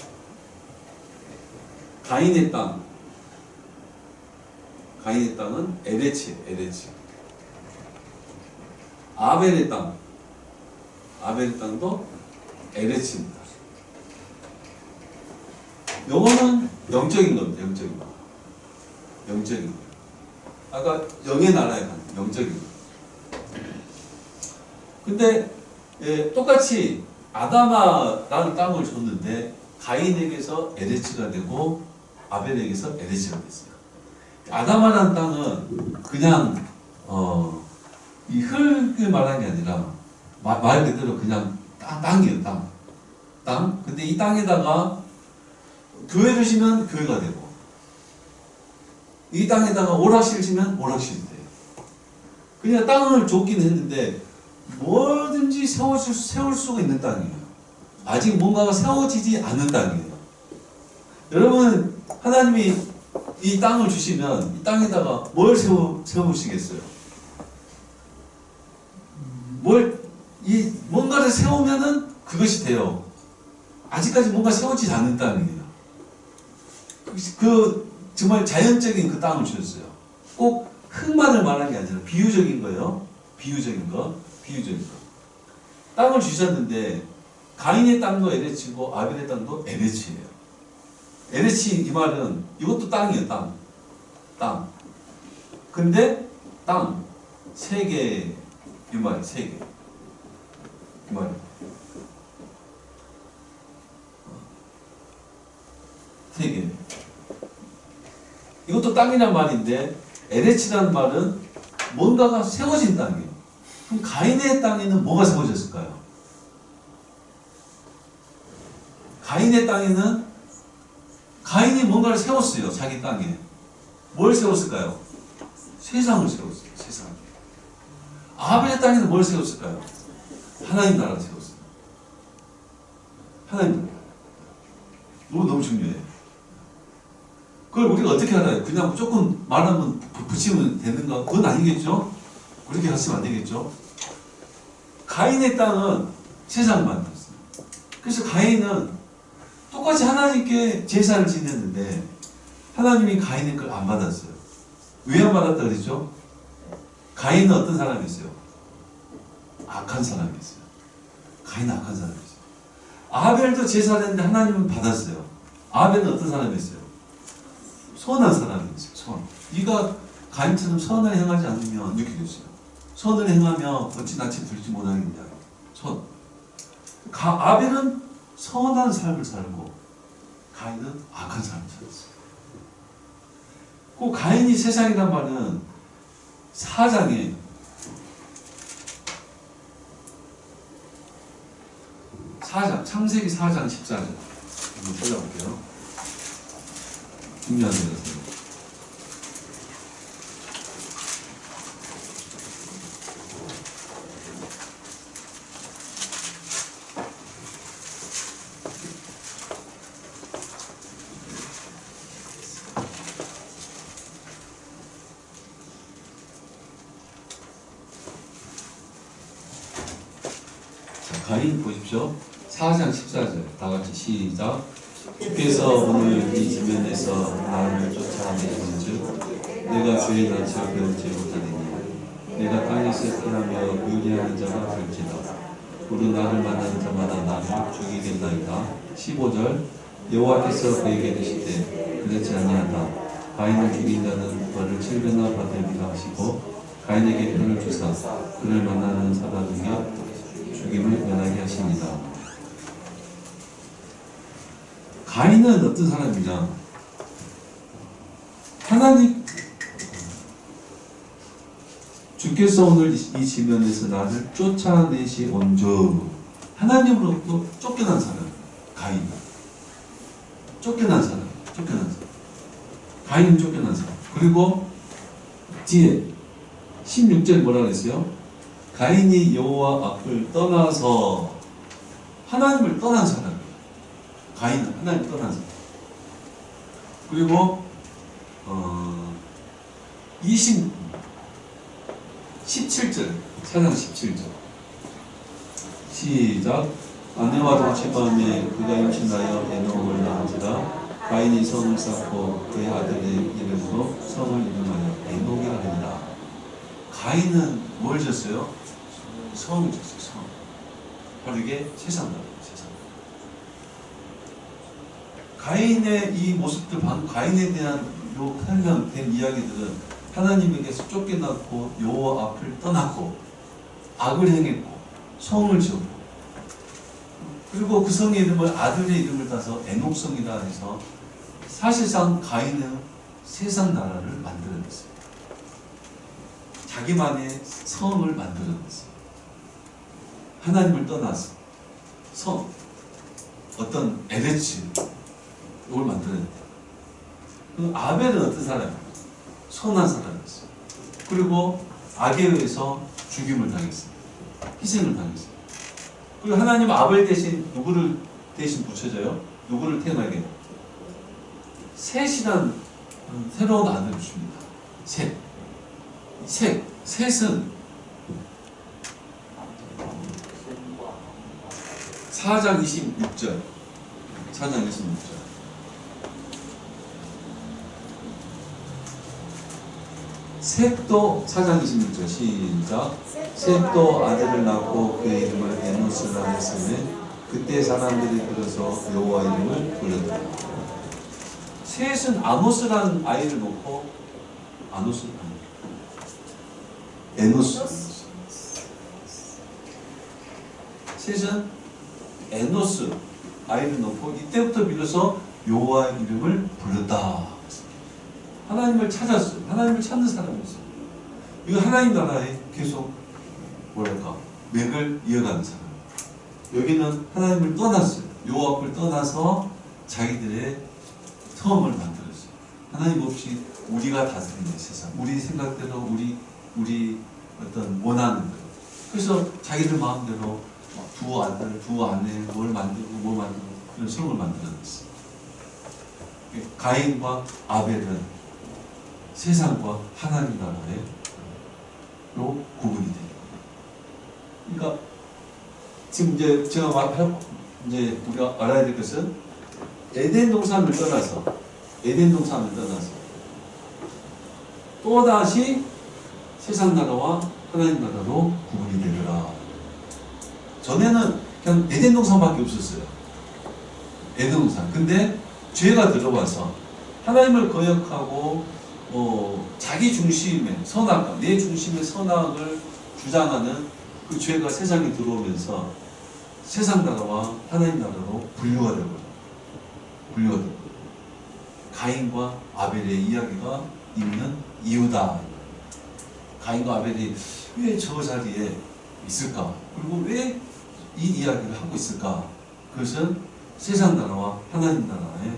가인의 땅은 에레츠. 아벨의 땅도 에레츠입니다. 요거는 영적인 겁니다. 영적인 거. 아까 영의 나라에 가는 영적인 거. 근데 똑같이 아담아라는 땅을 줬는데 가인에게서 에레츠가 되고 아벨에게서 에레츠가 됐어요. 아담아라는 땅은 그냥 이 흙을 말하는 게 아니라 말 그대로 그냥 땅이에요. 땅. 근데 이 땅에다가 교회를 지면 교회가 되고 이 땅에다가 오락실을 지면 오락실이 돼요. 그냥 땅을 줬긴 했는데 뭐든지 세울 수가 있는 땅이에요. 아직 뭔가가 세워지지 않은 땅이에요. 여러분 하나님이 이 땅을 주시면 이 땅에다가 뭘 세우시겠어요? 뭔가를 세우면은 그것이 돼요. 아직까지 뭔가 세워지지 않은 땅이에요. 정말 자연적인 그 땅을 주셨어요. 꼭 흙만을 말하는 게 아니라 비유적인 거예요. 비유적인 거. 땅을 주셨는데 가인의 땅도 에레치고 아벨의 땅도 에레치예요. 에레치 이 말은 이것도 땅이에요. 땅. 근데 땅 세 개 이 말, 세 개. 이 말. 세 개. 이것도 땅이란 말인데 에레치라는 말은 뭔가가 세워진 땅이에요. 그럼 가인의 땅에는 뭐가 세워졌을까요? 가인의 땅에는 가인이 뭔가를 세웠어요. 자기 땅에. 뭘 세웠을까요? 세상을 세웠어요. 세상. 아벨의 땅에는 뭘 세웠을까요? 하나님 나라를 세웠어요. 하나님 나라. 이거 너무 중요해요. 그걸 우리가 어떻게 알아요? 그냥 무조건 말하면 붙이면 되는가? 그건 아니겠죠? 그렇게 했으면 안 되겠죠? 가인의 땅은 세상을 만들었어요. 그래서 가인은 똑같이 하나님께 제사를 지냈는데 하나님이 가인의 걸 안 받았어요. 왜 안 받았다 그랬죠? 가인은 어떤 사람이었어요? 악한 사람이었어요. 가인은 악한 사람이었어요. 아벨도 제사를 했는데 하나님은 받았어요. 아벨은 어떤 사람이었어요? 선한 사람이었어요. 네가 가인처럼 선을 행하지 않으면 이렇게 됐어요. 선을 행하면 어찌 낯이 들지 못하겠냐. 아벨은 선한 삶을 살고 가인은 악한 삶을 살았어요. 그 가인이 세상이란 말은 4장에 창세기 4장 14절 한번 찾아볼게요. 중요한 데였어요. 가인 보십시오. 4장 14절 다 같이 시작. 주께서 오늘 이 지면에서 나를 쫓아내신즉 내가 주의 낯을 배우지 못하리니 내가 땅에서 피하며 유리하는 자가 될지다. 우리 나를 만나는 자마다 나를 죽이겠나이다. 15절 여호와께서 그에게 이르시되 그렇지 아니하다. 가인을 죽인 자는 벌을 7배나 받으리라 하시고 가인에게 표를 주사 그를 만나는 사람에게 죽임을 면하게 하십니다. 가인은 어떤 사람이냐? 하나님 주께서 오늘 이 지면에서 나를 쫓아내시온즉 하나님으로부터 쫓겨난 사람 가인. 쫓겨난 사람. 가인은 쫓겨난 사람. 그리고 뒤에 16절 뭐라 그랬어요? 가인이 여호와 앞을 떠나서 하나님을 떠난 사람. 가인은 하나님을 떠난 사람. 그리고 17절, 4장 17절. 시작. 아내와 동침함에 그가 임신하여 에녹을 낳은지라 가인이 성을 쌓고 그의 아들의 이름으로 성을 이름하여 에녹이라 합니다. 가인은 뭘 졌어요? 성을 졌어요. 성. 바로 이게 세상나라. 세상. 가인의 이 모습들, 방금 가인에 대한 요 설명된 이야기들은 하나님에게서 쫓겨났고 여호와 앞을 떠났고 악을 행했고 성을 지었고 그리고 그 성의 이름을 아들의 이름을 따서 에녹성이라 해서 사실상 가인은 세상 나라를 만들어냈어요. 자기만의 성을 만들어냈어요. 하나님을 떠나서 성, 어떤 에레츠 이걸 만들어냈대요. 아벨은 어떤 사람이에요? 선한 사람이었어요. 그리고 악에 의해서 죽임을 당했습니다. 희생을 당했어요. 그리고 하나님 아벨 대신 누구를 대신 붙여줘요? 누구를 태어나게? 셋이란 새로운 아들을 줍니다. 셋은 4장 26절. 셋도 4장 26절 시작. 셋도 아들을 낳고 그의 이름을 에노스라 했으니 그때 사람들이 들어서 여호와 이름을 불렀다. 셋은 아모스라는 아이를 놓고 에노스. 셋은 에노스 아이를 놓고 이때부터 빌어서 여호와 이름을 불렀다. 하나님을 찾았어요. 하나님을 찾는 사람이었어요. 이거 하나님 나라에 계속 뭐랄까 맥을 이어가는 사람. 여기는 하나님을 떠났어요. 여호와 앞을 떠나서 자기들의 처음을 만들었어요. 하나님 없이 우리가 다스리는 세상, 우리 생각대로 우리 어떤 원하는 대로. 그래서 자기들 마음대로 두 아들, 두 아내 뭘 만들고 그런 성을 만들어냈어요. 가인과 아벨은 세상과 하나님 나라의 구분이 돼요. 그러니까 지금 이제 제가 이제 우리가 알아야 될 것은 에덴 동산을 떠나서 또 다시 세상 나라와 하나님 나라로 구분이 되더라. 전에는 그냥 에덴 동산밖에 없었어요. 에덴 동산. 근데 죄가 들어와서 하나님을 거역하고 자기 중심의 선악, 내 중심의 선악을 주장하는 그 죄가 세상에 들어오면서 세상 나라와 하나님 나라로 분류가 되고 가인과 아벨의 이야기가 있는 이유다. 가인과 아벨이 왜 저 자리에 있을까? 그리고 왜 이 이야기를 하고 있을까? 그것은 세상 나라와 하나님 나라의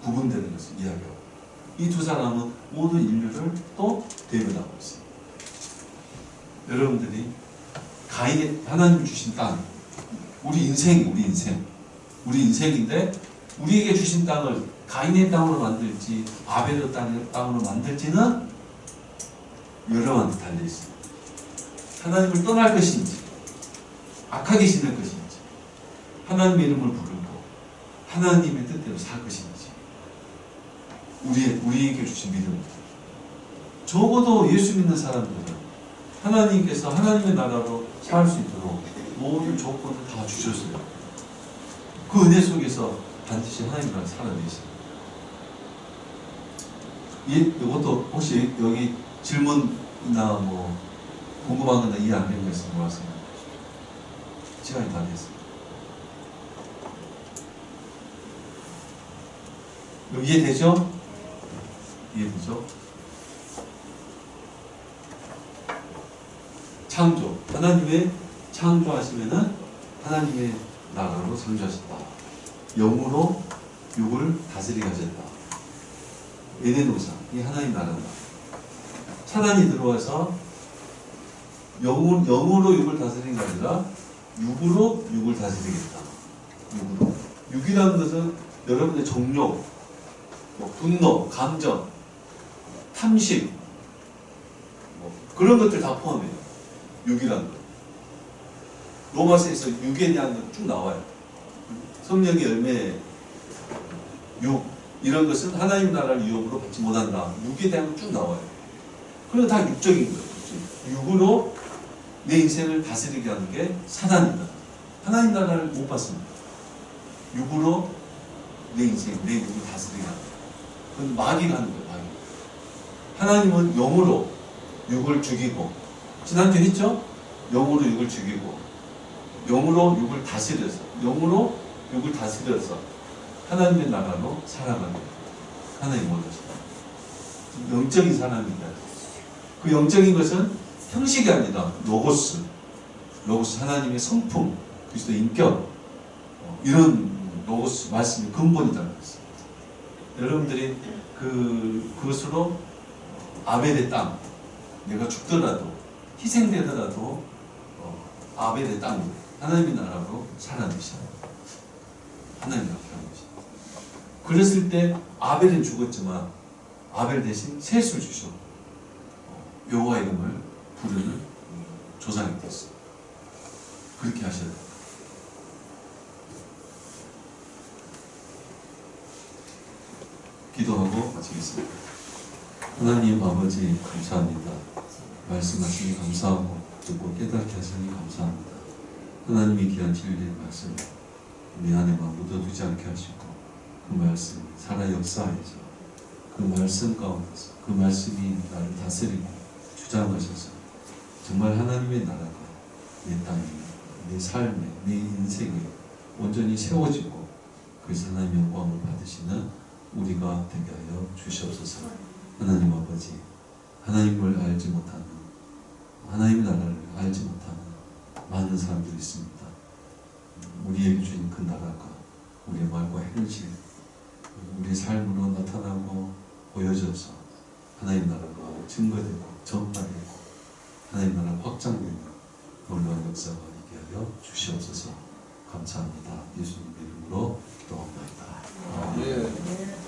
구분되는 것을 이야기하고 이 두 사람은 모든 인류를 또 대변하고 있습니다. 여러분들이 가인의 하나님 주신 땅, 우리 인생인데 우리에게 주신 땅을 가인의 땅으로 만들지 아벨의 땅으로 만들지는 여러분한테 달려 있습니다. 하나님을 떠날 것인지 악하게 지낼 것인지, 하나님의 이름을 부르고 하나님의 뜻대로 살 것인지, 우리에게 주신 믿음. 적어도 예수 믿는 사람들은 하나님께서 하나님의 나라로 살 수 있도록 모든 조건을 다 주셨어요. 그 은혜 속에서 반드시 하나님 나라 살아내시는. 이것도 혹시 여기 질문이나 뭐 궁금한 거나 이해 안 되는 거 있으면 말씀해 주십시오. 시간이 다 됐습니다. 이해되죠? 이해되죠? 창조. 하나님의 창조하시면은 하나님의 나라로 창조하셨다. 영으로 육을 다스리게 하셨다. 에덴동산. 이 하나님 나라다. 사단이 들어와서 영으로 육을 다스리는 게 아니라 육으로 육을 다스리겠다. 육으로. 육이라는 것은 여러분의 정욕, 분노, 감정, 탐심, 그런 것들 다 포함해요. 육이라는 것. 로마서에서 육에 대한 것 쭉 나와요. 성령의 열매, 육, 이런 것은 하나님 나라를 유업으로 받지 못한다. 육에 대한 것 쭉 나와요. 그건 다 육적인 거예요. 육으로 내 인생을 다스리게 하는 게 사단이다. 하나님 나라를 못 받습니다. 육으로 내 인생, 내 육을 다스리게 하는 거예요. 그건 마귀가 하는 거예요. 마귀. 하나님은 영으로 육을 죽이고, 지난주에 했죠? 영으로 육을 죽이고, 영으로 육을 다스려서, 영으로 육을 다스려서 하나님의 나라로 살아가는 거예요. 하나님 원하시다. 영적인 사람입니다. 그 영적인 것은 형식이 아니라 로고스, 하나님의 성품, 그리스도 인격, 이런 로고스 말씀이 근본이라는 것입니다. 여러분들이 그것으로 아벨의 땅, 내가 죽더라도 희생되더라도 아벨의 땅, 하나님의 나라로 살아내셔요. 하나님 나라로 살아내셔요. 그랬을 때 아벨은 죽었지만 아벨 대신 셋을 주셔. 여호와 이름을 부르는 조상이 됐어요. 그렇게 하셔야 돼요. 기도하고 마치겠습니다. 하나님 아버지 감사합니다. 말씀하시니 감사하고 듣고 깨닫게 하시니 감사합니다. 하나님이 귀한 진리의 말씀 우리 안에만 묻어두지 않게 하시고 그 말씀이 살아 역사하여서 그 말씀 가운데서 그 말씀이 나를 다스리고 주장하셔서 정말 하나님의 나라가 내 땅에, 내 삶에, 내 인생에 온전히 세워지고 그래서 하나님의 영광을 받으시는 우리가 되게 하여 주시옵소서. 하나님 아버지, 하나님을 알지 못하는, 하나님의 나라를 알지 못하는 많은 사람들이 있습니다. 우리에게 주신 그 나라가 우리의 말과 행실, 우리의 삶으로 나타나고 보여져서 하나님 나라가 증거되고 전파되고 하나님 나라 확장되는 놀라운 역사가 있게 하여 주시옵소서. 감사합니다. 예수님 이름으로 기도합니다. 예.